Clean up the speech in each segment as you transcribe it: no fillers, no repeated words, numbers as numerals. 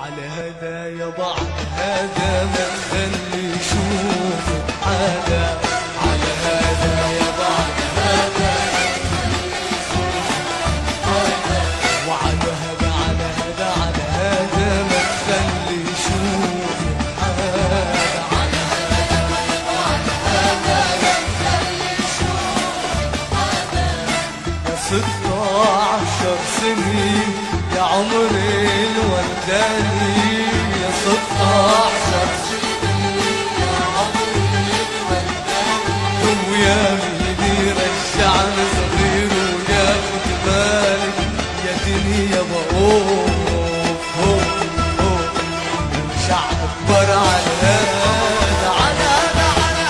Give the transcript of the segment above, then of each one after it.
على هذا يابا على هذا ما تخلي شوفه حدا، على هذا يابا على هذا وعلى هذا على هذا على هذا ما تخلي شوفه حدا، على هذا وعلى هذا ما تخلي شوفه حدا. يا 16 سنين يا عمري الوداني، يا 16 سنين يا عمري الوداني، ويا ميدي رجعني صغير وياخد بالك يا دنيا بقوف مش عبر على هذا على هذا على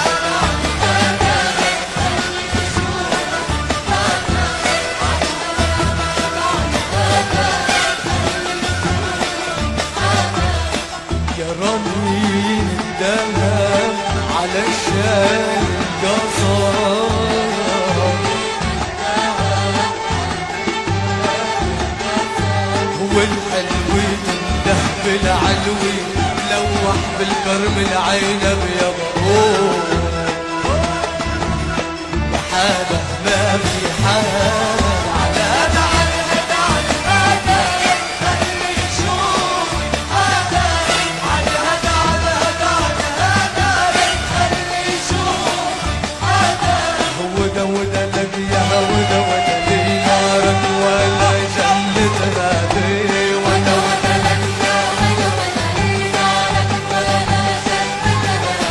يا رنين الدهب على الشال القصر، هو الحلوي تنده بالعلوي ملوح بالكرم العنب يا بقوف، يا حدا ما في حدا على هذا على هذا على هذا خلي يشوف هذا، على هذا على هذا على هذا خلي يشوف هذا. وده وده لك يا وده وده لي نارك ولا جنة نادي، وده وده لك يا وده وده لي نارك ولا جنة نادي،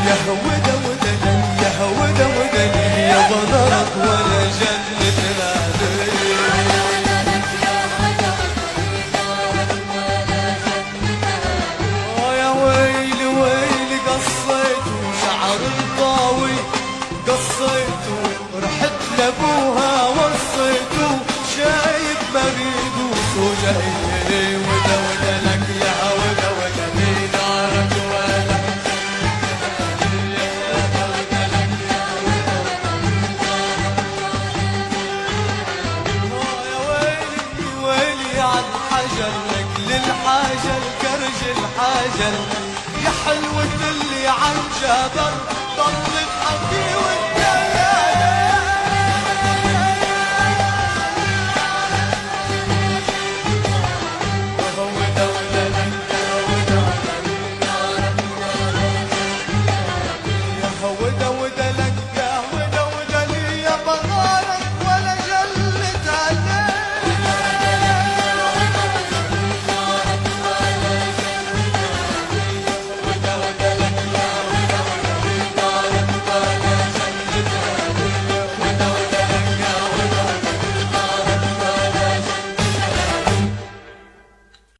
يا وده وده لي يا وده وده لي يا بنارك ولا جنة نادي. يا ويلي ويلي قصيته شعر الطاوي قصيته، رحت لابوها وصيته شايف مريض وجاي، وده وده لك يا وده وده لي نارك ولا يا ويلي ويلي عالحجر لك للحجر كرج الحجر، يا حلوة اللي عن جبر ضل تحكي